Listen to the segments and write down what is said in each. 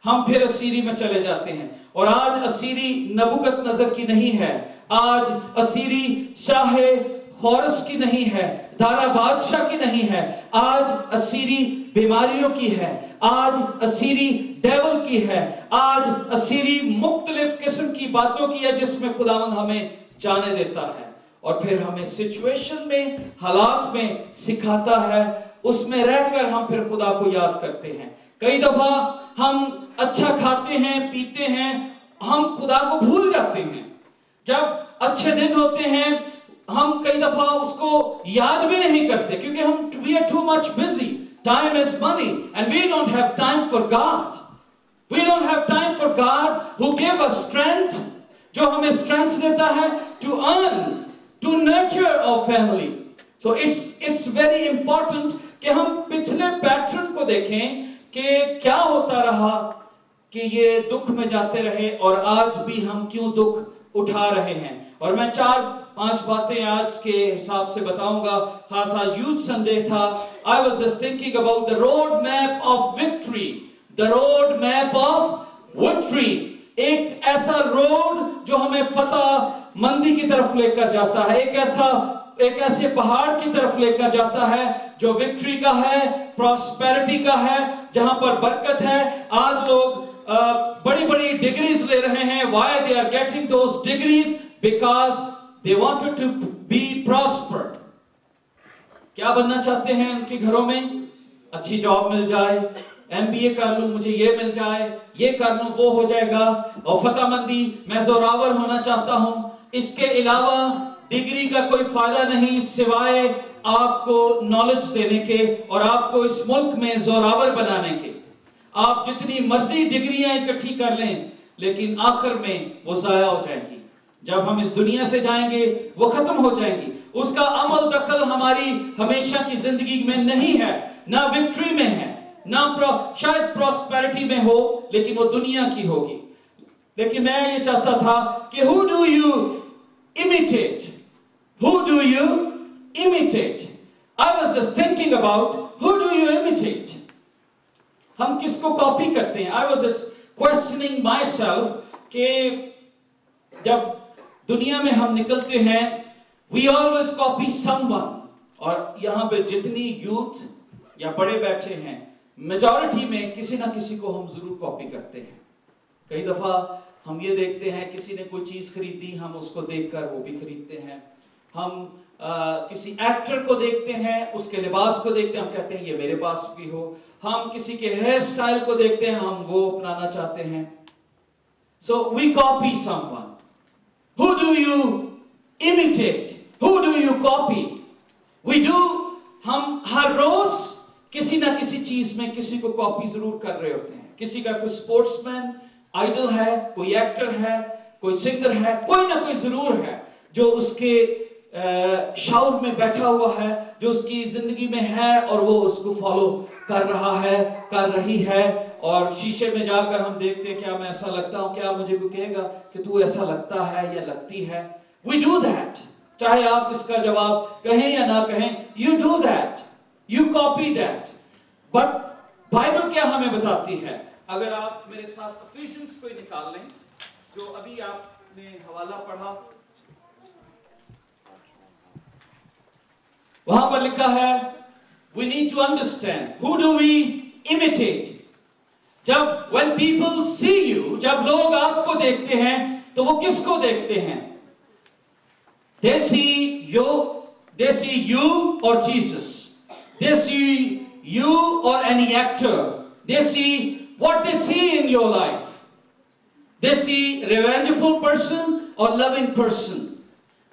ہم پھر اسیری میں چلے جاتے ہیں. اور آج اسیری نبوکدنضر کی نہیں ہے, آج اسیری شاہ خورس کی نہیں ہے, دارا بادشاہ کی نہیں ہے, آج اسیری بیماریوں کی ہے, آج اسیری ڈیول کی ہے, آج اسیری مختلف قسم کی باتوں کی ہے جس میں خداوند ہمیں جانے دیتا ہے اور پھر ہمیں سچویشن میں, حالات میں سکھاتا ہے. اس میں رہ کر ہم پھر خدا کو یاد کرتے ہیں. کئی دفعہ ہم اچھا کھاتے ہیں, پیتے ہیں, ہم خدا کو بھول جاتے ہیں. جب اچھے دن ہوتے ہیں ہم کئی دفعہ اس کو یاد بھی نہیں کرتے کیونکہ ہم we are too much busy. Time is money and we don't have time for God. We don't have time for God who gave us strength, جو ہمیں strength دیتا ہے to earn, to nurture our family. So it's very important کہ ہم پچھلے pattern کو دیکھیں کہ کیا ہوتا رہا کہ یہ دکھ میں جاتے رہے اور آج بھی ہم کیوں دکھ اٹھا رہے ہیں. اور میں 4-5 باتیں آج کے حساب سے بتاؤں گا. خاصا یوتھ سنڈے تھا. I was just thinking about the road map of victory. The road map of victory. ایک ایسا روڈ جو ہمیں فتح مندی کی طرف لے کر جاتا ہے, ایک ایسے پہاڑ کی طرف لے کر جاتا ہے جو وکٹری کا ہے, پراسپیرٹی کا ہے, جہاں پر برکت ہے. آج لوگ بڑی بڑی ڈگریز لے رہے ہیں. Why they are getting those degrees? Because they wanted to be prospered. کیا بننا چاہتے ہیں ان کے گھروں میں؟ اچھی جاب مل جائے, MBA کر لوں, مجھے یہ مل جائے, یہ کر لوں, وہ ہو جائے گا, اور فتح مندی, میں زوراور ہونا چاہتا ہوں. اس کے علاوہ ڈگری کا کوئی فائدہ نہیں سوائے آپ کو نالج دینے کے اور آپ کو اس ملک میں زوراور بنانے کے. آپ جتنی مرضی ڈگریاں اکٹھی کر لیں لیکن آخر میں وہ ضائع ہو جائیں گی. جب ہم اس دنیا سے جائیں گے وہ ختم ہو جائیں گی. اس کا عمل دخل ہماری ہمیشہ کی زندگی میں نہیں ہے, نہ وکٹری میں ہے, نہ شاید پراسپیرٹی میں ہو, لیکن وہ دنیا کی ہوگی. لیکن میں یہ چاہتا تھا کہ who do you imitate? Who do you imitate? I was just thinking about who do you imitate? ہم کس کو کاپی کرتے ہیں. I was just questioning myself کہ جب دنیا میں ہم نکلتے ہیں we always copy someone. اور یہاں پہ جتنی یوتھ یا بڑے بیٹھے ہیں میجورٹی میں کسی نہ کسی کو ہم ضرور کاپی کرتے ہیں. کئی دفعہ ہم یہ دیکھتے ہیں کسی نے کوئی چیز خریدی, ہم اس کو دیکھ کر وہ بھی خریدتے ہیں. ہم کسی ایکٹر کو دیکھتے ہیں, اس کے لباس کو دیکھتے ہیں, ہم کہتے ہیں یہ میرے پاس بھی ہو. ہم کسی کے ہیئر سٹائل کو دیکھتے ہیں, ہم وہ اپنانا چاہتے ہیں. So we copy someone. Who do you imitate? Who do you copy? We do. ہم ہر روز کسی نہ کسی چیز میں کسی کو کاپی ضرور کر رہے ہوتے ہیں. کسی کا کوئی سپورٹس مین آئیڈل ہے, کوئی ایکٹر ہے, کوئی سنگر ہے, کوئی نہ کوئی ضرور ہے جو اس کے شعور میں بیٹھا ہوا ہے, جو اس کی زندگی میں ہے اور وہ اس کو فالو کر رہا ہے, کر رہی ہے. اور شیشے میں جا کر ہم دیکھتے ہیں کیا میں ایسا لگتا ہوں, کیا مجھے کوئی کہے گا کہ تو ایسا لگتا ہے یا لگتی ہے. We do that. چاہے آپ اس کا جواب کہیں یا نہ کہیں, you do that. You copy that. But Bible کیا ہمیں بتاتی ہے؟ اگر آپ میرے ساتھ افیشنز کو نکال لیں جو ابھی آپ نے حوالہ پڑھا, وہاں پر لکھا ہے we need to understand who do we imitate. جب when people see you, جب لوگ آپ کو دیکھتے ہیں تو وہ کس کو دیکھتے ہیں؟ They see you or Jesus. They see you or any actor. They see what they see in your life. They see revengeful person or loving person.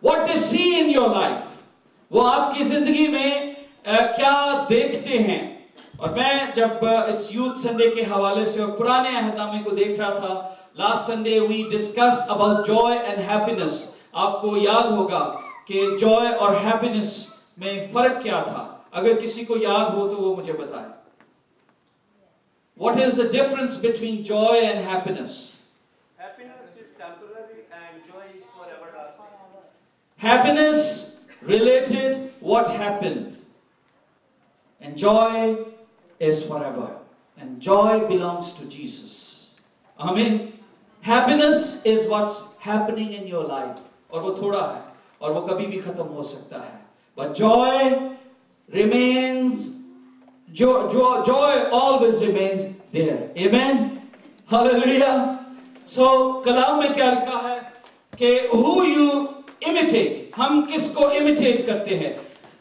What they see in your life. وہ آپ کی زندگی میں کیا دیکھتے ہیں. اور میں جب اس یوتھ سنڈے کے حوالے سے اور پرانے عہد نامے کو دیکھ رہا تھا, last Sunday we discussed about joy and happiness. آپ کو یاد ہوگا کہ joy اور happiness میں فرق کیا تھا. اگر کسی کو یاد ہو تو وہ مجھے بتائے. What is the difference between joy and happiness? Happiness is temporary and joy is for everlasting. Happiness related what happened, and joy is forever, and joy belongs to Jesus. आमीन। Happiness is what's happening in your life, और वो थोड़ा है और वो कभी भी खत्म हो सकता है। But Joy remains, joy always remains there. Amen. Hallelujah. So कलाम में क्या लिखा है कि who you imitate, हम किसको imitate करते हैं।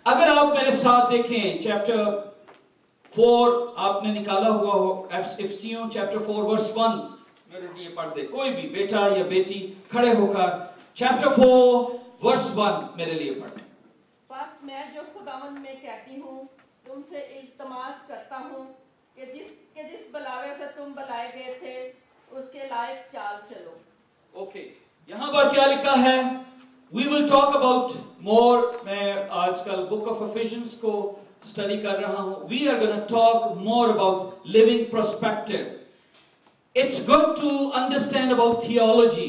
अगर आप मेरे साथ देखें चैप्टर 4, आपने निकाला हुआ हो, इफिसियों चैप्टर 4 वर्स 1 मेरे लिए पढ़ दे, कोई भी बेटा या बेटी खड़े होकर चैप्टर 4 वर्स 1 मेरे लिए पढ़ दे। बस मैं जो खुदावंद में कहती हूँ, तुमसे इल्तमास करता हूँ कि जिस बुलावे से तुम बुलाए गए थे उसके लायक चाल चलो। ओके, यहाँ पर क्या लिखा है? We will talk about more. मैं आजकल बुक ऑफ एफिशियंस को स्टडी कर रहा हूँ। We are going to talk more about living perspective. It's good to understand about theology,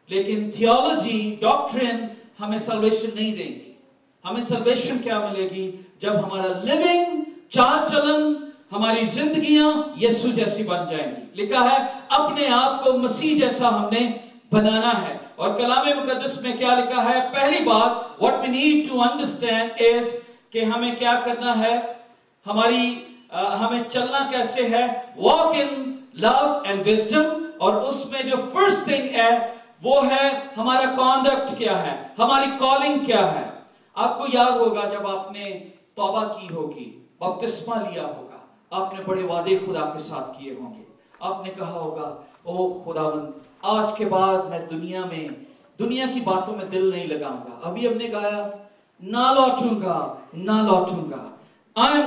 लेकिन theology, doctrine हमें salvation नहीं देगी। हमें salvation क्या मिलेगी? जब हमारा living, चाल चलन, हमारी जिंदगियां यीशु जैसी बन जाएंगी। लिखा है अपने आप को मसीह जैसा हमने बनाना है। और कलाम मुकद्दस में क्या लिखा है? पहली बात what we need to understand is कि हमें क्या करना है, हमें चलना कैसे है, walk in love and wisdom। और उसमें जो first thing है वो है हमारा conduct क्या है, हमारी calling क्या है। आपको याद होगा जब आपने तौबा की होगी, बपतिस्मा लिया होगा, आपने बड़े वादे खुदा के साथ किए होंगे। आपने कहा होगा ओ खुदावंद, आज के बाद मैं दुनिया की बातों में दिल नहीं लगाऊंगा। अभी हमने गाया ना लौटूंगा, I'm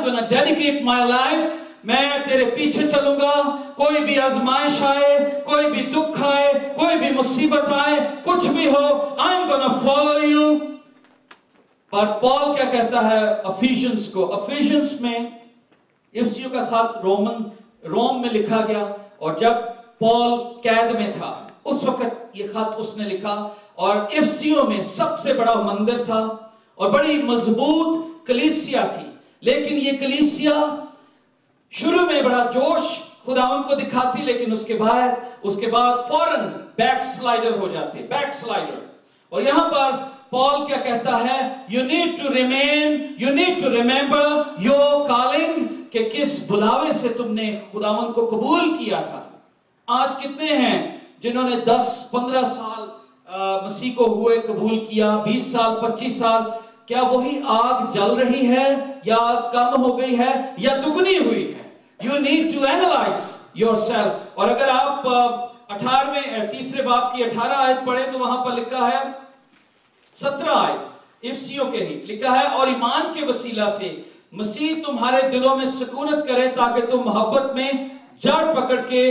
gonna dedicate my life, मैं तेरे पीछे चलूंगा। कोई भी आजमाइश आए, कोई भी दुख आए, कोई भी मुसीबत आए, कुछ भी हो, I'm gonna follow you। पर पॉल क्या कहता है अफिशियंस को? अफिशियंस में इफिसियों का खत रोम में लिखा गया, और जब पॉल कैद में था उस वक्त ये खत उसने लिखा। और इफिसियों में सबसे बड़ा मंदिर था और बड़ी मजबूत कलीसिया थी, लेकिन ये कलीसिया शुरू में बड़ा जोश खुदावंद को दिखाती, लेकिन उसके बाद फौरन बैकस्लाइडर हो जाते, बैकस्लाइडर। और यहां पर पॉल क्या कहता है? you need to remember your calling, कि किस बुलावे से तुमने खुदावंद को कबूल किया था। आज कितने हैं जिन्होंने 10-15 साल मसीह को हुए कबूल किया, 20 साल 25 साल, क्या वही आग जल रही है या कम हो गई है या दुगनी हुई है? You need to analyze yourself। और अगर आप 3 बाब की 18 आयत पढ़े तो वहां पर लिखा है 17 आयत इफिसियों के ही लिखा है, और ईमान के वसीला से मसीह तुम्हारे दिलों में सुकूनत करे ताकि तुम मोहब्बत में जड़ पकड़ के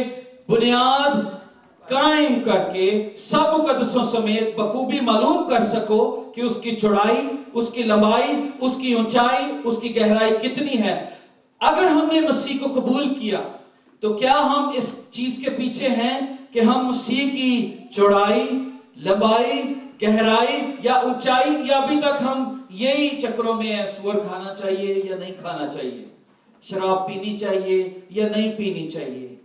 बुनियाद कायम करके सब मुकद्दसों समेत बखूबी मालूम कर सको कि उसकी चौड़ाई, उसकी लंबाई, उसकी ऊंचाई, उसकी गहराई कितनी है। अगर हमने मसीह को कबूल किया तो क्या हम इस चीज के पीछे हैं कि हम मसीह की चौड़ाई, लंबाई, गहराई या ऊंचाई, या अभी तक हम यही चक्रों में है, सुअर खाना चाहिए या नहीं खाना चाहिए, शराब पीनी चाहिए या नहीं पीनी चाहिए?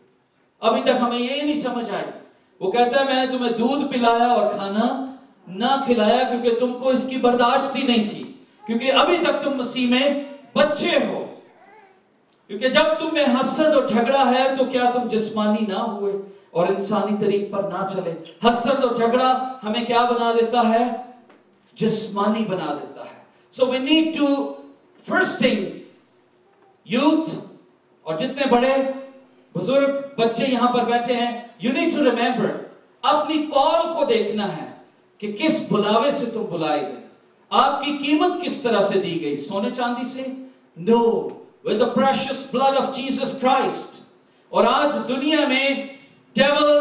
अभी तक हमें यही नहीं समझ आई। वो कहता है मैंने तुम्हें दूध पिलाया और खाना ना खिलाया क्योंकि तुमको इसकी बर्दाश्त ही नहीं थी, क्योंकि अभी तक तुम मसीह में बच्चे हो। क्योंकि जब तुम में हसद और झगड़ा है तो क्या तुम जिस्मानी ना हुए और इंसानी तरीक पर ना चले? हसद और झगड़ा हमें क्या बना देता है? जिस्मानी बना देता है। So we need to, first thing, youth और जितने बड़े बुजुर्ग बच्चे यहां पर बैठे हैं, you need to remember, अपनी कॉल को देखना है कि किस बुलावे से तुम बुलाए गए। आपकी कीमत किस तरह से दी गई? सोने चांदी से? No, with the precious blood of Jesus Christ। और आज दुनिया में डेविल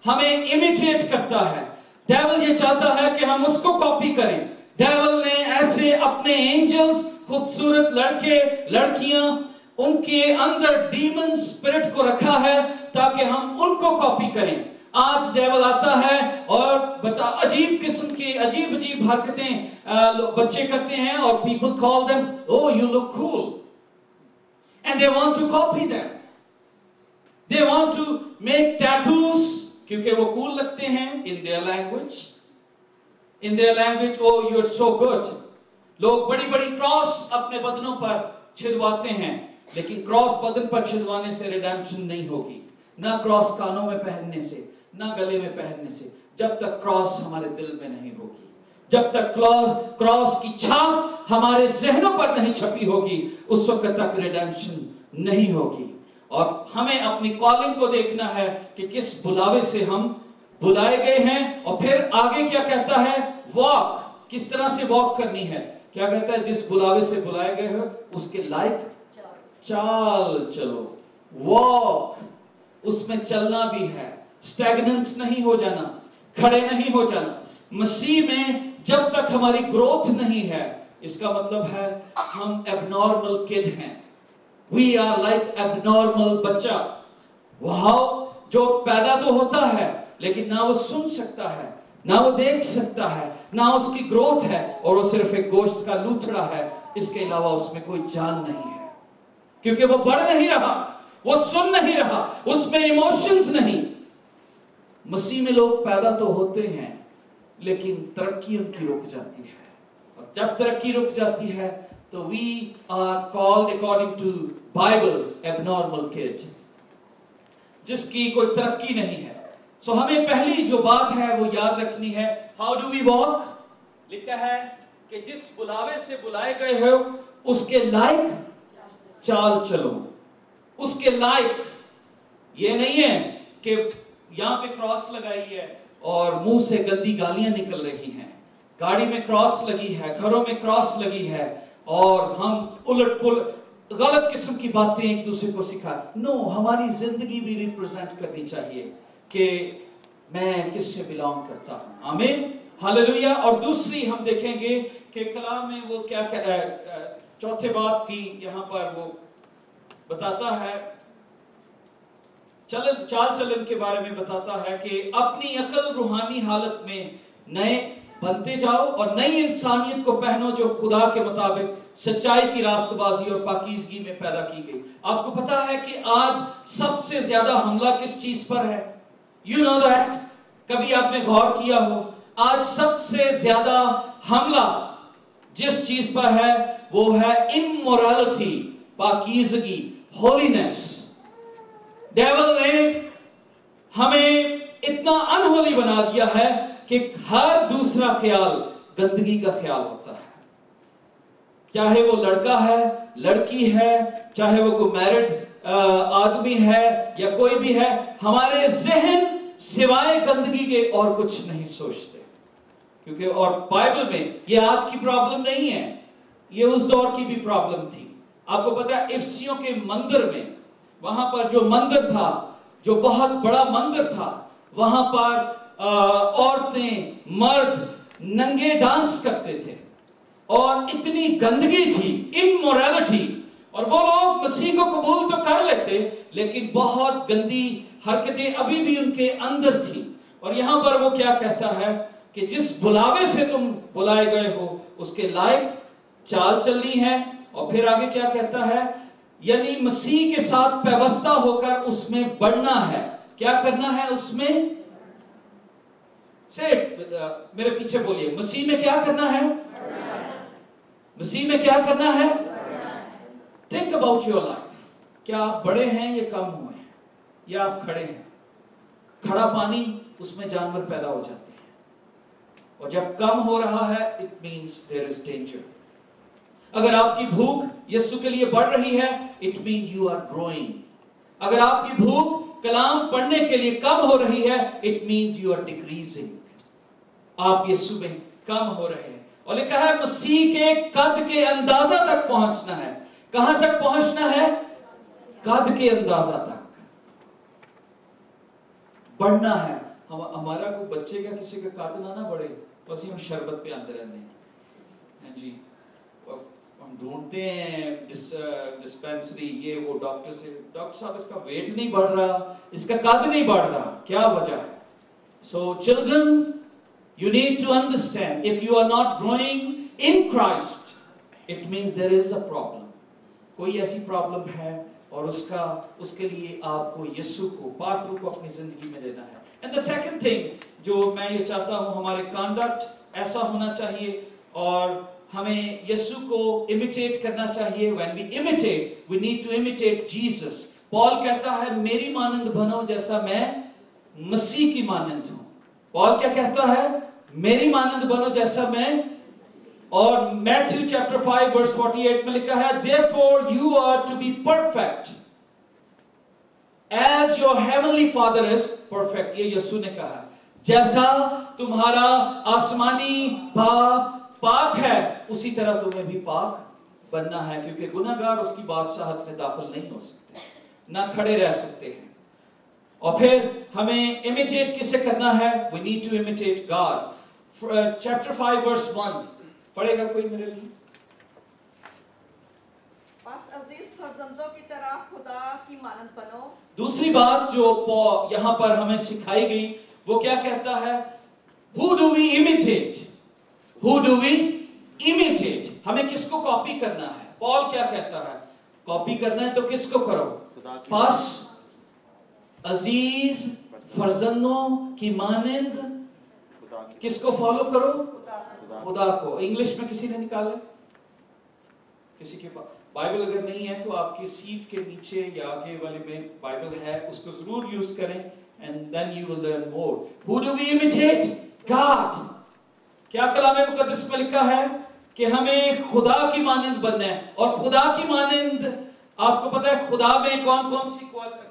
हमें इमिटेट करता है। डेविल ये चाहता है कि हम उसको कॉपी करें। डेविल ने ऐसे अपने एंजल्स, खूबसूरत लड़के लड़कियां, उनके अंदर डीमन स्पिरिट को रखा है ताकि हम उनको कॉपी करें। आज डेविल आता है और अजीब किस्म की अजीब हरकतें बच्चे करते हैं, और people call them, oh you look cool, and they want to copy them, they want want to make tattoos क्योंकि वो cool लगते हैं in their language. In their language, oh you're so good. लोग बड़ी बड़ी क्रॉस अपने बदनों पर छिदवाते हैं, लेकिन क्रॉस बदन पर छिदवाने से रिडेम्पशन नहीं होगी, ना क्रॉस कानों में पहनने से, ना गले में पहनने से, जब तक क्रॉस हमारे दिल में नहीं होगी, जब तक क्रॉस की छाप हमारे जहनों पर नहीं छपी होगी, उस वक्त तक रिडेम्पशन नहीं होगी। और हमें अपनी कॉलिंग को देखना है कि किस बुलावे से हम बुलाए गए हैं। और फिर आगे क्या कहता है, वॉक, किस तरह से वॉक करनी है। क्या कहता है, जिस बुलावे से बुलाए गए हो उसके लायक चाल चलो। वॉक, उसमें चलना भी है, स्टैग्नेंट नहीं हो जाना, खड़े नहीं हो जाना। मसीह में जब तक हमारी ग्रोथ नहीं है, इसका मतलब है हम एबनॉर्मल किड हैं। We are like abnormal बच्चा। वह जो पैदा तो होता है, लेकिन ना वो सुन सकता है, ना वो देख सकता है, ना उसकी ग्रोथ है, और वो सिर्फ एक गोश्त का लूथड़ा है। इसके अलावा उसमें कोई जान नहीं है, क्योंकि वो बढ़ नहीं रहा, वो सुन नहीं रहा, उसमें इमोशंस नहीं। मसीह में लोग पैदा तो होते हैं, लेकिन तरक्की उनकी रुक जाती है। और जब तरक्की रुक जाती है तो we are called according to Bible abnormal kid, जिसकी कोई तरक्की नहीं है। सो हमें पहली जो बात है वो याद रखनी है, how do we walk? लिखा है कि जिस बुलावे से बुलाए गए हो उसके लायक चाल चलो। उसके लायक, ये नहीं है कि यहाँ पे क्रॉस लगाई है और मुंह से गंदी गालियां निकल रही हैं, गाड़ी में क्रॉस लगी है, घरों में क्रॉस लगी है, और हम उलट पुलट गलत किस्म की बातें एक दूसरे को सिखा। नो, हमारी जिंदगी भी रिप्रेजेंट करनी चाहिए कि मैं किससे बिलोंग करता हूं। आमीन, हालेलुया। और दूसरी हम देखेंगे कि कलाम में वो क्या चौथे बात की यहाँ पर वो बताता है, चाल चलन के बारे में बताता है कि अपनी अकल रूहानी हालत में नए बनते जाओ और नई इंसानियत को पहनो जो खुदा के मुताबिक सच्चाई की रास्तबाजी और पाकीज़गी में पैदा की गई। आपको पता है कि आज सबसे ज्यादा हमला किस चीज पर है? You know that? कभी आपने गौर किया हो? आज सबसे ज्यादा हमला जिस चीज पर है वो है इमोरलिटी, पाकीज़गी, होलीनेस। डेविल ने हमें इतना अनहोली बना दिया है कि हर दूसरा ख्याल गंदगी का ख्याल होता है, चाहे वो लड़का है, लड़की है, चाहे वो कोई मैरिड आदमी है या कोई भी है। हमारे जहन सिवाय गंदगी के और कुछ नहीं सोचते, क्योंकि और बाइबल में ये आज की प्रॉब्लम नहीं है, ये उस दौर की भी प्रॉब्लम थी। आपको पता है इफिसियों के मंदिर में, वहां पर जो मंदिर था, जो बहुत बड़ा मंदिर था, वहां पर औरतें मर्द नंगे डांस करते थे और इतनी गंदगी थी, इमोरलिटी। और वो लोग मसीह को कबूल तो कर लेते, लेकिन बहुत गंदी हरकतें अभी भी उनके अंदर थी। और यहां पर वो क्या कहता है कि जिस बुलावे से तुम बुलाए गए हो उसके लायक चाल चलनी है। और फिर आगे क्या कहता है, यानी मसीह के साथ व्यवस्था होकर उसमें बढ़ना है। क्या करना है उसमें? से मेरे पीछे बोलिए, मसीह में क्या करना है? मसीह में क्या करना है? Think about your life. क्या आप बड़े हैं या कम हुए हैं, या आप खड़े हैं? खड़ा पानी, उसमें जानवर पैदा हो जाते हैं, और जब कम हो रहा है it means there is danger. अगर आपकी भूख यीशु के लिए बढ़ रही है it means you are growing. अगर आपकी भूख कलाम पढ़ने के लिए कम हो रही है it means you are decreasing, आप यीशु में कम हो रहे हैं। और लिखा है मसीह के कद के अंदाजा तक पहुंचना है। कहां तक पहुंचना है? कद के अंदाजा तक बढ़ना है। हमारा कोई बच्चे का किसी का कद ना बढ़े, बस हम शरबत पे आते रहते हैं जी। हम ढूंढते हैं डिस्पेंसरी, ये वो, डॉक्टर से, डॉक्टर साहब इसका वेट नहीं बढ़ रहा, इसका कद नहीं बढ़ रहा, क्या वजह है? So children, you need to understand, if you are not growing in Christ it means there is a problem। कोई ऐसी प्रॉब्लम है اور उसके लिए आपको यीशु को, पाक रूह को अपनी जिंदगी में लेना है। एंड द सेकंड थिंग जो मैं ये चाहता हूँ, हमारे कंडक्ट ऐसा होना चाहिए और हमें यीशु को इमिटेट करना चाहिए। When we imitate, we need to imitate Jesus. Paul कहता है मेरी मानंद बनो जैसा मैं मसीह की मानंद हूँ। पॉल क्या कहता है? मेरी मानंद बनो जैसा मैं। और मैथ्यू चैप्टर 5 वर्स 48 में लिखा है therefore you are to be perfect as your heavenly father is perfect। ये यीशु ने कहा, जैसा तुम्हारा आसमानी बाप पाक है उसी तरह तुम्हें भी पाक बनना है, क्योंकि गुनाहगार उसकी बादशाहत में दाखिल नहीं हो सकते, ना खड़े रह सकते हैं। और फिर हमें इमिटेट किसे करना है? we need to imitate God। Chapter 5 verse 1 पढ़ेगा कोई मेरे लिए? बस अजीज फर्जंदों की तरह खुदा की मानंद बनो। दूसरी बात जो यहाँ पर हमें सिखाई गई वो क्या कहता है? Who do we imitate? Who do we imitate? हमें किसको कॉपी करना है? पॉल क्या कहता है? कॉपी करना है तो किसको करो? बस अजीज फर्जंदों की मानंद किसको फॉलो करो? खुदा को। इंग्लिश में किसी ने निकाला? किसी के पास बाइबल अगर नहीं है तो आपकी सीट के नीचे या आगे वाले में बाइबल है, उसको जरूर यूज करें and then you will learn more. Who do we imitate? God। क्या कलाम मुकद्दस में लिखा है कि हमें खुदा की मानंद बनना है। और खुदा की मानंद आपको पता है खुदा में कौन कौन सी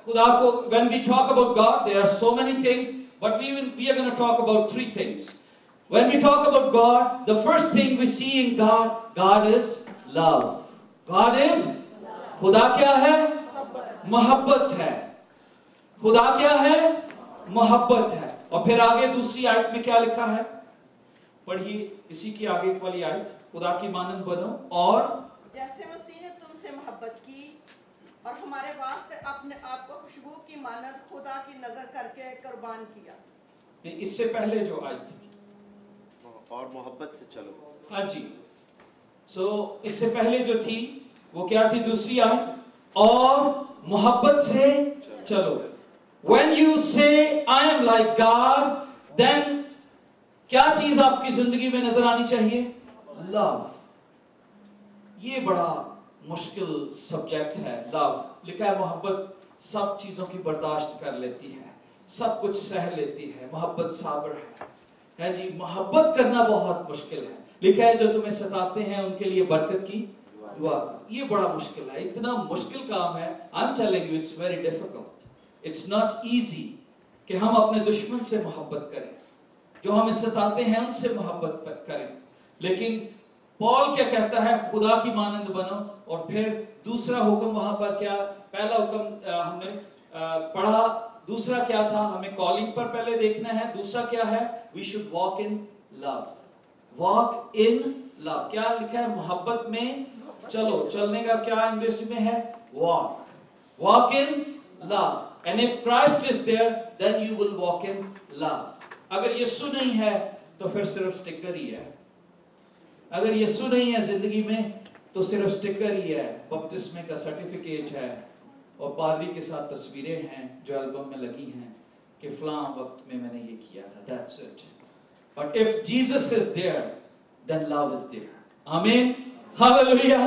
खुदा को, when we talk about God there are so many things but we are going to talk about 3 things। When we talk about God, the first thing we see in God is love। God is, खुदा क्या है? मोहब्बत है। खुदा क्या है? मोहब्बत है। और फिर आगे दूसरी आयत में क्या लिखा है? पढ़िए इसी की आगे वाली आयत, खुदा की मानंद बनो और जैसे मसीह ने तुमसे मोहब्बत की और हमारे वास्ते अपने आप को खुशबू की मानंद खुदा की नजर करके कुर्बान किया। इससे पहले जो आयत थी और मोहब्बत से चलो। हाँ जी, इससे पहले जो थी वो क्या थी? दूसरी आयत, और मोहब्बत से चलो। When you say I am like God, then क्या चीज आपकी जिंदगी में नजर आनी चाहिए? लव। ये बड़ा मुश्किल सब्जेक्ट है लव। लिखा है मोहब्बत सब चीजों की बर्दाश्त कर लेती है, सब कुछ सह लेती है, मोहब्बत साबर है जी। मोहब्बत करना बहुत मुश्किल है। लिखा है जो तुम्हें सताते हैं उनके लिए बरकत की दुआ। ये बड़ा मुश्किल है, इतना मुश्किल काम है। I am telling you it's very difficult, it's not easy कि हम अपने दुश्मन से मोहब्बत करें, जो हमें सताते हैं उनसे मोहब्बत करें। लेकिन पॉल क्या कहता है? खुदा की मानंद बनो। और फिर दूसरा हुक्म वहां पर क्या? पहला हुक्म हमने पढ़ा, दूसरा क्या था? हमें कॉलिंग पर पहले देखना है। दूसरा क्या है? We should walk in love. Walk in love. क्या लिखा है? मोहब्बत में चलो। चलने का क्या इंग्लिश में है? Walk. Walk in love. And if Christ is there then you will walk in love. अगर यीशु नहीं है तो फिर सिर्फ स्टिकर ही है। अगर यीशु नहीं है जिंदगी में तो सिर्फ स्टिकर ही है, बपतिस्मे का सर्टिफिकेट है और पादरी के साथ तस्वीरें हैं जो एल्बम में लगी हैं कि फलां वक्त में मैंने ये किया था। That's it. But if Jesus is there then love is there. Amen, hallelujah.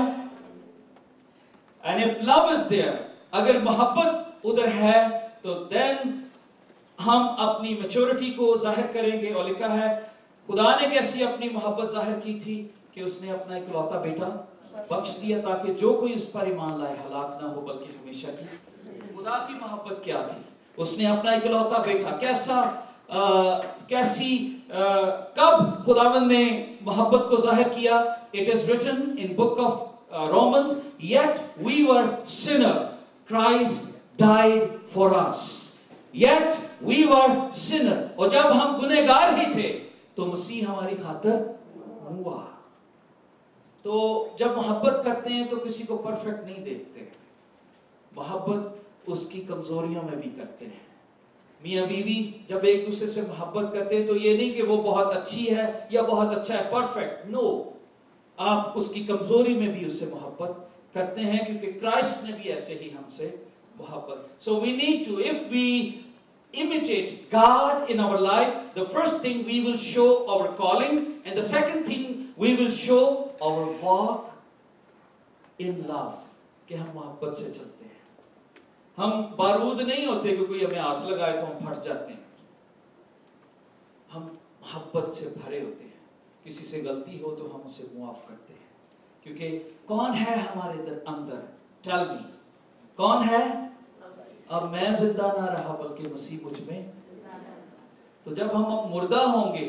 And if love is there, अगर मोहब्बत उधर है तो देन हम अपनी मैच्योरिटी को जाहिर करेंगे। और लिखा है खुदा ने कैसी अपनी मोहब्बत जाहिर की थी कि उसने अपना इकलौता बेटा बख्श दिया ताकि जो कोई इस पर ईमान लाए हलाक ना हो बल्कि हमेशा की। खुदा की मोहब्बत क्या थी? उसने अपना इकलौता बेटा कब खुदावंद ने मोहब्बत को जाहिर किया? It is written in book of Romans, yet we were sinner, Christ died for us. Yet we were sinner. और जब हम गुनहगार ही थे तो मसीह हमारी खातिर हुआ। तो जब मोहब्बत करते हैं तो किसी को परफेक्ट नहीं देखते, मोहब्बत उसकी कमजोरियों में भी करते हैं। मियां बीवी जब एक दूसरे से मोहब्बत करते हैं तो ये नहीं कि वो बहुत अच्छी है या बहुत अच्छा है, परफेक्ट, नो, आप उसकी कमजोरी में भी उससे मोहब्बत करते हैं क्योंकि क्राइस्ट ने भी ऐसे ही हमसे मोहब्बत. So we need to, if we imitate God in our life, the first thing we will show our calling, and the second thing we will show our walk in love. कि हम मोहब्बत से चलते हैं. हम बारूद नहीं होते कि कोई हमें हाथ लगाए तो हम फट जाते हैं. हम मोहब्बत से भरे होते हैं. किसी से गलती हो तो हम उसे माफ करते हैं. क्योंकि कौन है हमारे अंदर? टेल मी, कौन है? अब मैं जिंदा ना रहा बल्कि मसीह मुझ में. तो जब हम अब मुर्दा होंगे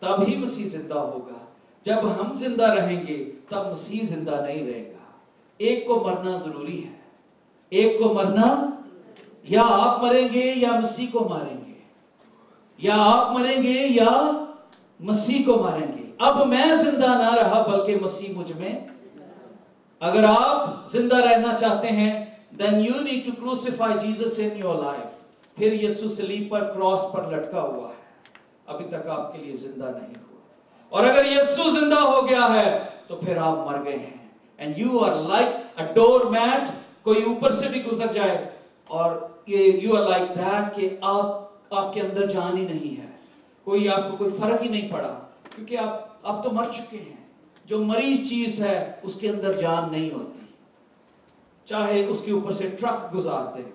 तब ही मसीह जिंदा होगा. जब हम जिंदा रहेंगे तब मसीह जिंदा नहीं रहेगा. एक को मरना जरूरी है. एक को मरना, या आप मरेंगे या मसीह को मारेंगे, या आप मरेंगे या मसीह को मारेंगे. अब मैं जिंदा ना रहा बल्कि मसीह मुझ में. अगर आप जिंदा रहना चाहते हैं, then you need to crucify Jesus in your life. फिर यीशु सलीब पर, क्रॉस पर लटका हुआ है, अभी तक आपके लिए जिंदा नहीं हुआ. और अगर यीशु जिंदा हो गया है तो फिर आप मर गए हैं. And you are like a doormat. कोई ऊपर से भी गुजर जाए और ये you are like that कि आपके अंदर जान ही नहीं है. कोई आपको कोई फर्क ही नहीं पड़ा क्योंकि आप तो मर चुके हैं. जो मरी चीज है उसके अंदर जान नहीं होती, चाहे उसके ऊपर से ट्रक गुजार दे.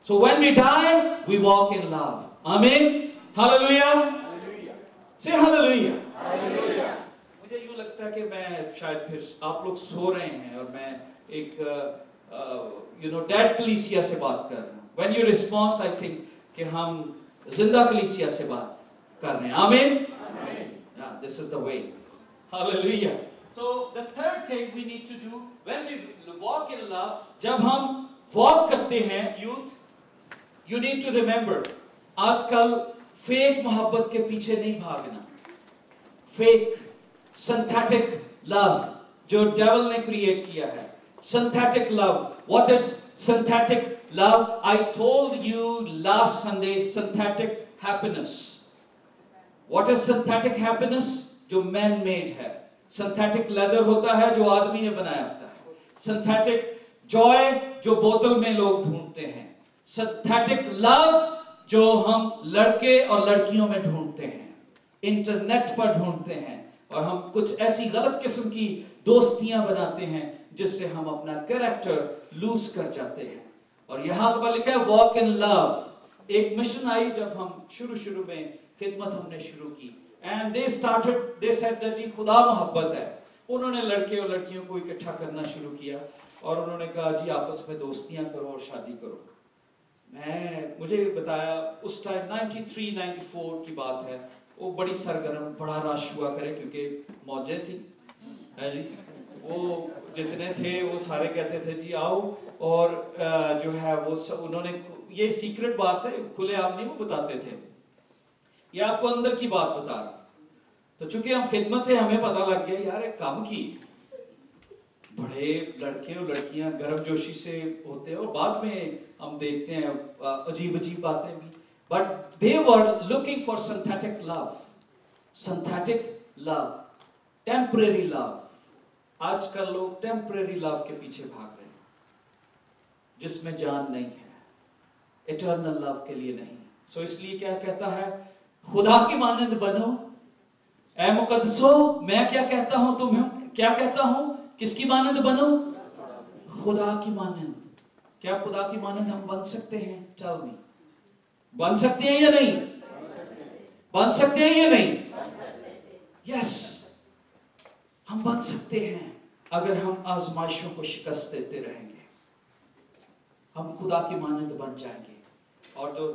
So when we die, we walk in love. Amen. Hallelujah. Say hallelujah. Hallelujah. मुझे यूं लगता है कि मैं शायद फिर आप लोग सो रहे हैं और मैं एक डेड कलीसिया से बात कर रहा हूँ. When you respond, I think कि हम जिंदा कलीसिया से बात कर रहे हैं. Amen. Yeah, this is the way. Hallelujah. So the third thing we need to do when we walk in love, जब हम walk करते हैं, youth, you need to remember, आजकल फेक मोहब्बत के पीछे नहीं भागना. फेक synthetic love जो डेविल ने क्रिएट किया है. Synthetic love. What is synthetic love? I told you last Sunday, synthetic happiness. What is synthetic happiness? जो man made है. Synthetic leather होता है जो आदमी ने बनाया होता है. Synthetic joy जो बोतल में लोग ढूंढते हैं. Synthetic love जो हम लड़के और लड़कियों में ढूंढते हैं, इंटरनेट पर ढूंढते हैं, और हम कुछ ऐसी गलत किस्म की दोस्तियां बनाते हैं जिससे हम अपना कैरेक्टर लूज कर जाते हैं. और यहाँ पर लिखा है वॉक इन लव. एक मिशन आई जब हम शुरू में खिदमत हमने शुरू की, and they said that जी खुदा मोहब्बत है. उन्होंने लड़के और लड़कियों को इकट्ठा करना शुरू किया और उन्होंने कहा जी आपस में दोस्तियां करो और शादी करो. मुझे बताया उस टाइम 93-94 की बात है. वो बड़ी सरगर्म, बड़ा रश हुआ करे क्योंकि मौजें थी है जी. वो जितने थे वो सारे कहते थे जी आओ, और जो है वो उन्होंने, ये सीक्रेट बात है, खुलेआम नहीं वो बताते थे, ये आपको अंदर की बात बता रहा. तो चूंकि हम खिदमत है, हमें पता लग गया यार एक काम की, बड़े लड़के और लड़कियां गर्मजोशी से होते हैं और बाद में हम देखते हैं अजीब बातें भी. But they were looking for synthetic love. Synthetic love, temporary love. आजकल लोग temporary love के पीछे भाग रहे हैं जिसमें जान नहीं है, eternal love के लिए नहीं. So इसलिए क्या कहता है, खुदा की मानंद बनो. ऐ मुकद्दसो, मैं क्या कहता हूं, तुम्हें क्या कहता हूं, किसकी मानंद बनो? खुदा की मानंद. क्या खुदा की मानंद हम बन सकते हैं? Tell me. बन सकते हैं या नहीं? बन सकते हैं या नहीं? यस, हम बन सकते हैं अगर हम आजमाइशों को शिकस्त देते रहेंगे. हम खुदा की मानंद बन जाएंगे. और जो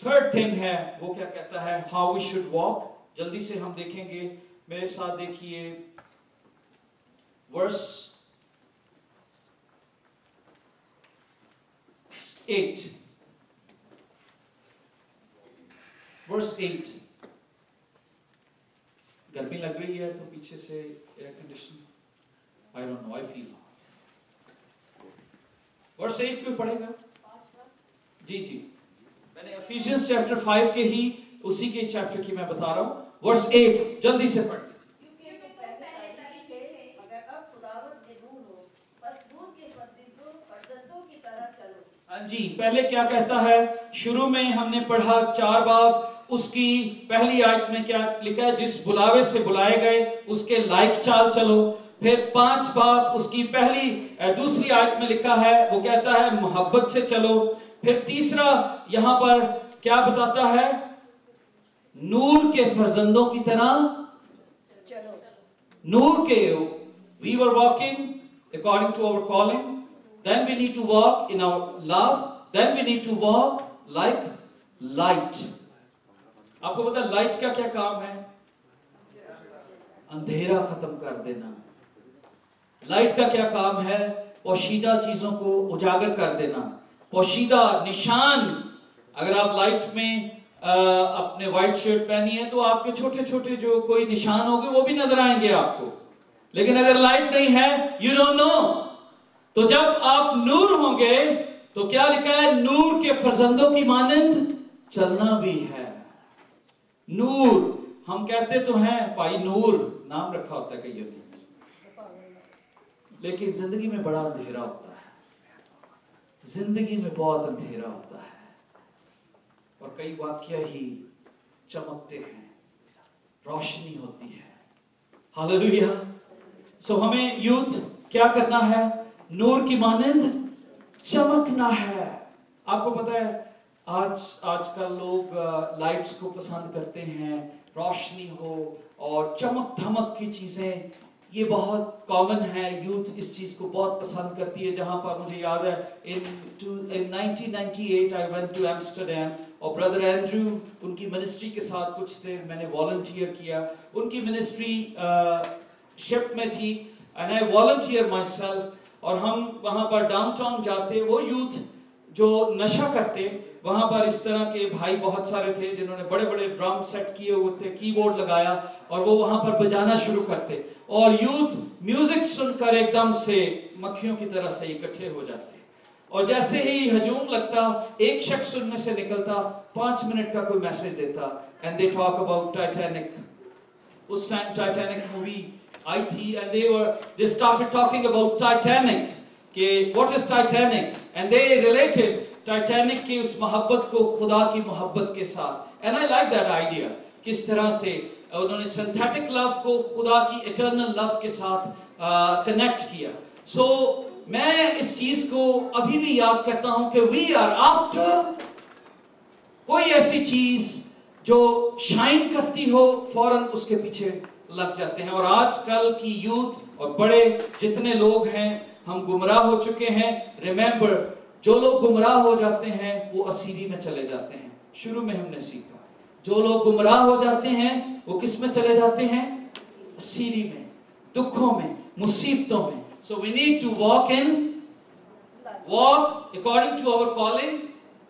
थर्ड थिंग है वो क्या कहता है, हाउ वी शुड वॉक. जल्दी से हम देखेंगे, मेरे साथ देखिए वर्स 8. Verse 8. गर्मी लग रही है तो पीछे से air condition, I don't know, I feel. Verse 8 में पढ़ेगा जी. मैंने Ephesians chapter 5 के ही उसी के चैप्टर की मैं बता रहा हूँ. Verse 8 जल्दी से पढ़. मगर अब खुदावंद ने नूर हो, मजबूत जी, पहले क्या कहता है? शुरू में हमने पढ़ा 4 बाब, उसकी पहली आयत में क्या लिखा है? जिस बुलावे से बुलाए गए उसके लायक चाल चलो। फिर 5 बाब उसकी दूसरी आयत में लिखा है, वो कहता है मोहब्बत से चलो। फिर तीसरा यहाँ पर क्या बताता है? नूर के फर्जंदों की तरह चलो। नूर के, we were walking according to our calling, then we need to walk in our love, then we need to walk like light. आपको पता है लाइट का क्या काम है? अंधेरा खत्म कर देना। लाइट का क्या काम है? पोशीदा चीजों को उजागर कर देना। पोशीदा निशान, अगर आप लाइट में अपने व्हाइट शर्ट पहनी है तो आपके छोटे छोटे जो कोई निशान होंगे वो भी नजर आएंगे आपको, लेकिन अगर लाइट नहीं है, यू डोंट नो। तो जब आप नूर होंगे तो क्या लिखा है? नूर के फर्जंदों की मानंद चलना भी है। नूर, हम कहते तो हैं भाई नूर, नाम रखा होता है कईयों ने, लेकिन जिंदगी में बड़ा अंधेरा होता है। जिंदगी में बहुत अंधेरा होता है और कई वाक्य ही चमकते हैं, रोशनी होती है। हालेलुया। सो हमें यूथ क्या करना है? नूर की मानंद चमकना है। आपको पता है आजकल लोग लाइट्स को पसंद करते हैं, रोशनी हो और चमक धमक की चीजें, ये बहुत कॉमन है। यूथ इस चीज को बहुत पसंद करती है। जहां पर मुझे याद है in 1998 I went to Amsterdam और ब्रदर एंड्रू उनकी मिनिस्ट्री के साथ कुछ देर मैंने वॉलंटियर किया। उनकी मिनिस्ट्री शिप में थी and I volunteer myself, और हम वहां पर डाउनटाउन जाते, वो यूथ जो नशा करते, वहां पर इस तरह के भाई बहुत सारे थे जिन्होंने बड़े बड़े ड्रम सेट किए हुए थे, कीबोर्ड लगाया और वो वहां पर बजाना शुरू करते और यूथ म्यूजिक सुनकर एकदम से मक्खियों की तरह से इकट्ठे हो जाते। और जैसे ही हजूम लगता, एक शख्स उनमें से निकलता, 5 मिनट का कोई मैसेज देता, and they talk about Titanic. उस टाइम टाइटैनिक मूवी आई थी and they started talking about Titanic, कि what is Titanic, and they related Titanic की उस मोहब्बत को खुदा की मोहब्बत के साथ। and I like that idea, किस तरह से उन्होंने सिंथेटिक लव को खुदा की इटर्नल लव के साथ कनेक्ट किया। so मैं इस चीज को अभी भी याद करता हूं कि we are after कोई ऐसी चीज जो शाइन करती हो, फौरन उसके पीछे लग जाते हैं। और आजकल की यूथ और बड़े जितने लोग हैं, हम गुमराह हो चुके हैं। रिमेंबर, जो लोग गुमराह हो जाते हैं वो असीरी में चले जाते हैं। शुरू में हमने सीखा, जो लोग गुमराह हो जाते हैं वो किस में चले जाते हैं? असीरी में, दुखों में, मुसीबतों में। So we need to walk according to our calling.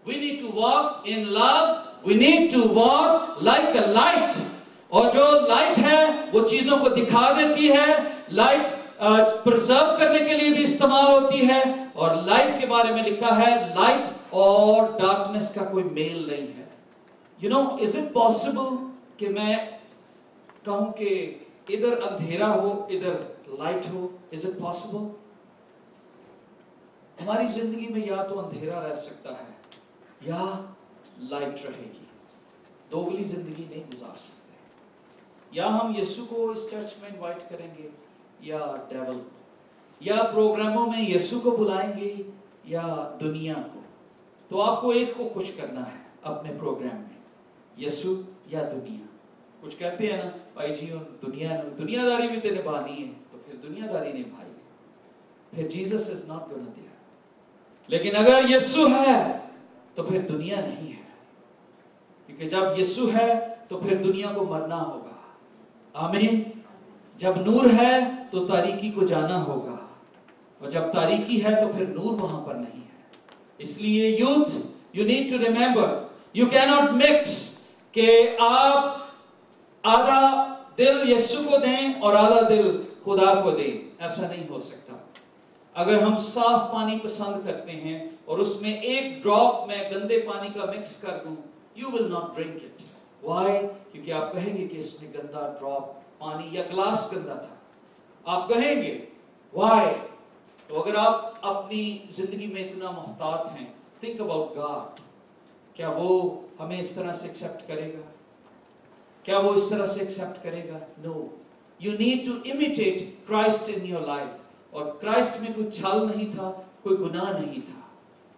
We need to walk in love. We need to walk like a light. और जो लाइट है वो चीजों को दिखा देती है। लाइट प्रिजर्व करने के लिए भी इस्तेमाल होती है। और लाइट के बारे में लिखा है, लाइट और डार्कनेस का कोई मेल नहीं है। You know, is it possible कि मैं कहूं कि इधर अंधेरा हो, इधर लाइट हो? Is it possible? हमारी जिंदगी में या तो अंधेरा रह सकता है या लाइट रहेगी। दोगली जिंदगी नहीं गुजार सकते। या हम यीशु को इस चर्च में इनवाइट करेंगे या डेविल, या प्रोग्रामों में यीशु को बुलाएंगे या दुनिया को। तो आपको एक को खुश करना है अपने प्रोग्राम में, यीशु या दुनिया। कुछ कहते हैं ना भाई जी, दुनियादारी भी तो निभानी है, तो फिर दुनियादारी निभाई, फिर Jesus is not gonna there. लेकिन अगर यीशु है तो फिर दुनिया नहीं है, क्योंकि जब यीशु है तो फिर दुनिया को मरना होगा। आमीन। जब नूर है तो तारीकी को जाना होगा, और जब तारीकी है तो फिर नूर वहां पर नहीं है। इसलिए youth, you need to remember, you can not mix कि आप आधा दिल यीशु को दें और आधा दिल खुदा को दें। ऐसा नहीं हो सकता। अगर हम साफ पानी पसंद करते हैं और उसमें एक ड्रॉप में गंदे पानी का मिक्स कर दूं, you will not drink it. Why? क्योंकि आप कहेंगे कि इसमें गंदा ड्रॉप पानी या ग्लास गंदा था, आप कहेंगे। Why? तो अगर आप अपनी जिंदगी में इतना मोहतात हैं थिंक अबाउट गॉड, क्या वो हमें इस तरह से एक्सेप्ट करेगा? क्या वो इस तरह से एक्सेप्ट करेगा? No. You need to imitate Christ in your life. और क्राइस्ट में कोई छल नहीं था, कोई गुनाह नहीं था,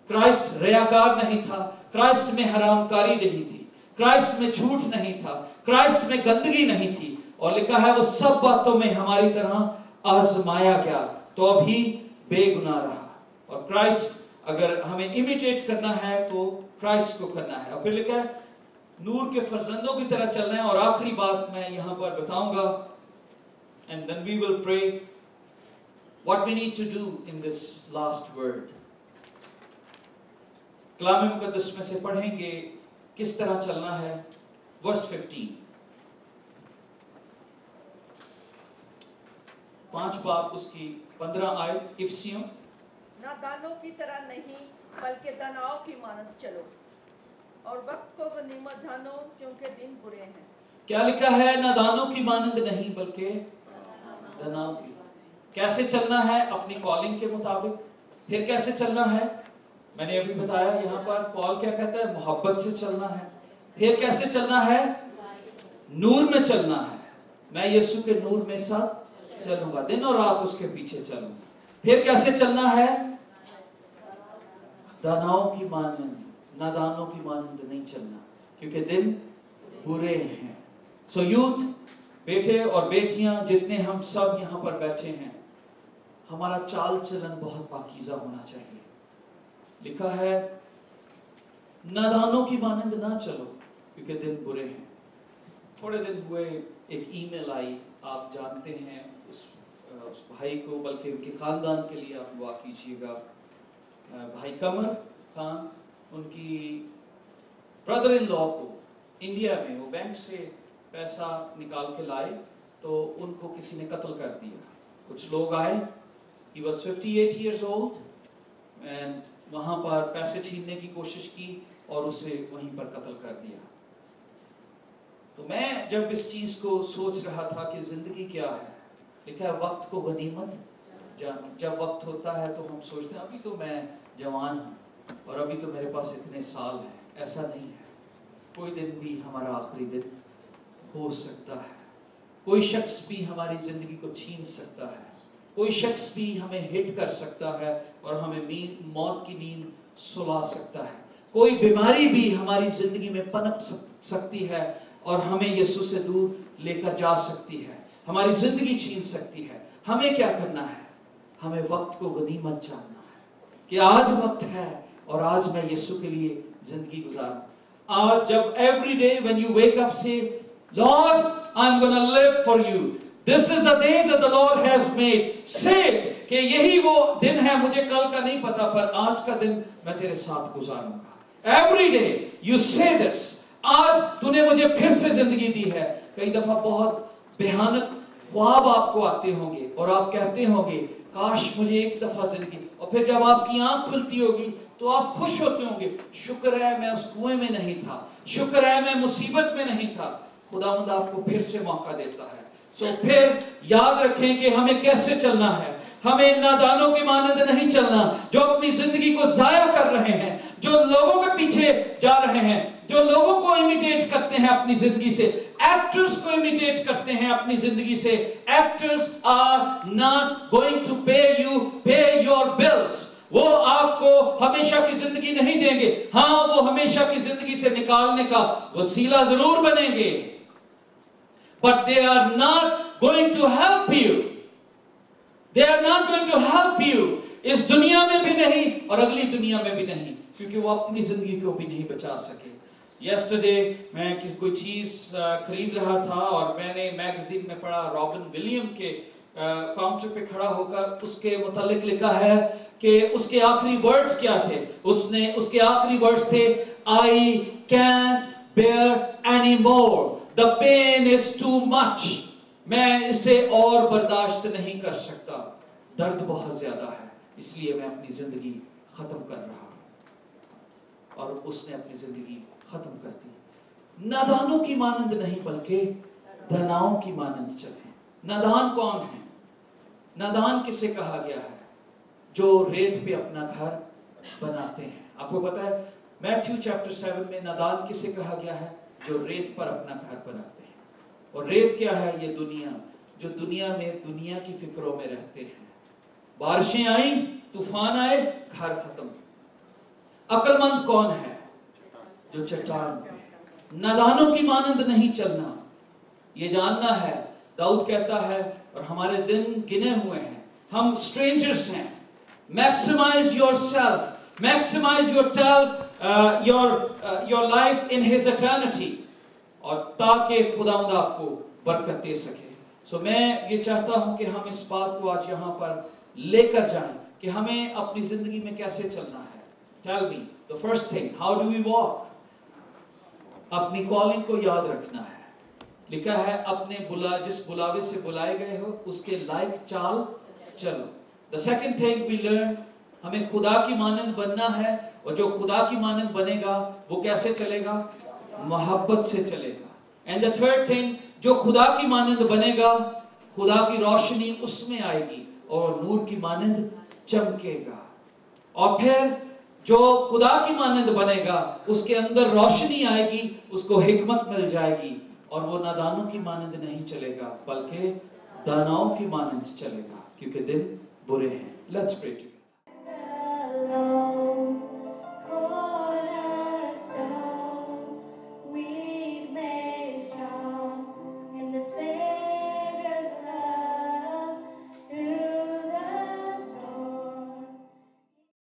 क्राइस्ट रियाकार नहीं था, क्राइस्ट में हरामकारी नहीं थी, क्राइस्ट में झूठ नहीं था, क्राइस्ट में गंदगी नहीं थी। और लिखा है वो सब बातों में हमारी तरह आजमाया गया तो अभी बेगुनाह रहा। और क्राइस्ट, अगर हमें इमिटेट करना है तो क्राइस्ट को करना है। और फिर लिखा है नूर के फर्जंदों की तरह चलना है। और आखिरी बात मैं यहां पर बताऊंगा, and then we will pray what we need to do in this last word. कलाम मुकद्दस में से पढ़ेंगे किस तरह चलना है। वर्स 15, 5 बाब उसकी 15 आयत। इफसियों, नादानों की तरह नहीं बल्कि दानाओं की मानद चलो, और वक्त को गनीमत जानो क्योंकि दिन बुरे हैं। क्या लिखा है? नादानों की मानंद नहीं बल्कि दानाओं की। कैसे चलना है? अपनी कॉलिंग के मुताबिक। फिर कैसे चलना है? मैंने अभी बताया यहाँ पर पॉल क्या कहता है, मोहब्बत से चलना है। फिर कैसे चलना है? नूर में चलना है। मैं यीशु के नूर में साथ चलूंगा, दिन और रात उसके पीछे चलूंगा। फिर कैसे चलना है? दानाओं की मानंद, नादानों की मानंद नहीं चलना, क्योंकि दिन बुरे हैं। सो यूथ, बेटे और बेटियां जितने हम सब यहाँ पर बैठे हैं, हमारा चाल चलन बहुत पाकीज़ा होना चाहिए। लिखा है नादानों की मानंद ना चलो क्योंकि दिन बुरे हैं। थोड़े दिन हुए एक ईमेल आई, आप जानते हैं उस भाई को, बल्कि उनके खानदान के लिए आप दुआ कीजिएगा। भाई कमर खान, उनकी ब्रदर इन लॉ को इंडिया में वो बैंक से पैसा निकाल के लाए तो उनको किसी ने कत्ल कर दिया। कुछ लोग आए, he was 58 years old, and वहाँ पर पैसे छीनने की कोशिश की और उसे वहीं पर कत्ल कर दिया। तो मैं जब इस चीज को सोच रहा था कि जिंदगी क्या है, लिखा है वक्त को गनीमत जानो। जब वक्त होता है तो हम सोचते हैं अभी तो मैं जवान हूँ और अभी तो मेरे पास इतने साल हैं। ऐसा नहीं है, कोई दिन भी हमारा आखिरी दिन हो सकता है। कोई शख्स भी हमारी जिंदगी को छीन सकता है, कोई शख्स भी हमें हिट कर सकता है और हमें मौत की नींद सुला सकता है। कोई बीमारी भी हमारी जिंदगी में पनप सकती है और हमें यीशु से दूर लेकर जा सकती है, हमारी जिंदगी छीन सकती है। हमें क्या करना है? हमें वक्त को गनीमत जानना है कि आज वक्त है और आज मैं यीशु के लिए जिंदगी गुजारूं। आज जब every day when you wake up say Lord I am gonna live for you, this is the day that the Lord has made, say it, कि यही वो दिन है, मुझे कल का नहीं पता पर आज का दिन मैं तेरे साथ गुजारूंगा। एवरी डे यू से दिस, आज तूने मुझे फिर से जिंदगी दी है। कई दफा बहुत भयानक ख्वाब आपको आते होंगे और आप कहते होंगे काश मुझे एक दफा जिंदगी, और फिर जब आपकी आंख खुलती होगी तो आप खुश होते होंगे, शुक्र है मैं उस कुएं में नहीं था, शुक्र है मैं मुसीबत में नहीं था, खुदावंद आपको फिर से मौका देता है। सो फिर याद रखें कि हमें कैसे चलना है। हमें नादानों की मानंद नहीं चलना जो अपनी जिंदगी को जाया कर रहे हैं, जो लोगों के पीछे जा रहे हैं, जो लोगों को इमिटेट करते हैं अपनी जिंदगी से, एक्टर्स को इमिटेट करते हैं अपनी जिंदगी से। Actors are not going to pay your bills. वो आपको हमेशा की जिंदगी नहीं देंगे। हाँ, वो हमेशा की जिंदगी से निकालने का वसीला जरूर बनेंगे, but they are not going to help you. They are not going to help you. इस दुनिया में भी नहीं और अगली दुनिया में भी नहीं, क्योंकि वो अपनी जिंदगी को भी नहीं बचा सके। Yesterday मैं कोई चीज खरीद रहा था और मैंने मैगजीन में पढ़ा, रॉबिन विलियम के काउंटर पे खड़ा होकर उसके मुतालिक लिखा है कि उसके आखिरी वर्ड्स क्या थे। उसके आखिरी वर्ड्स थे, I can't bear anymore. The pain is too much. मैं इसे और बर्दाश्त नहीं कर सकता, दर्द बहुत ज्यादा है, इसलिए मैं अपनी जिंदगी खत्म कर रहा हूं। और उसने अपनी जिंदगी खत्म कर दी। नादानों की मानंद नहीं बल्कि दानाओं की मानंद चले। नादान कौन है? नादान किसे कहा गया है? जो रेत पे अपना घर बनाते हैं। आपको पता है मैथ्यू चैप्टर 7 में नादान किसे कहा गया है? जो रेत पर अपना घर बनाते हैं। और रेत क्या है? ये दुनिया, जो दुनिया में दुनिया की फिक्रों में रहते हैं। बारिशें आई, तूफान आए, घर खत्म। अक्लमंद कौन है? जो चट्टान पे। नादानों की मानंद नहीं चलना, ये जानना है। दाऊद कहता है, और हमारे दिन गिने हुए हैं, हम स्ट्रेंजर्स हैं। Maximize yourself, maximize your life in his eternity, और ताकि खुदावंद आपको बरकत दे सके। सो मैं ये चाहता हूं कि हम इस बात को आज यहाँ पर लेकर जाएं कि हमें अपनी जिंदगी में कैसे चलना है। Tell me the first thing, how do we walk? अपनी कॉलिंग को याद रखना है। लिखा है अपने जिस बुलावे से बुलाए गए हो उसके लायक चाल चलो। The second thing we learn, हमें खुदा की मानंद बनना है, और जो खुदा की मानंद बनेगा वो कैसे चलेगा? मोहब्बत से चलेगा। एंड द थर्ड थिंग, जो खुदा की मानंद बनेगा, खुदा की रोशनी उसमें आएगी और नूर की मानंद चमकेगा। और फिर जो खुदा की मानंद बनेगा उसके अंदर रोशनी आएगी, उसको हिकमत मिल जाएगी, और वो नादानों की मानंद नहीं चलेगा बल्कि दानाओं की मानंद चलेगा, क्योंकि दिन बुरे हैं। Let's pray together.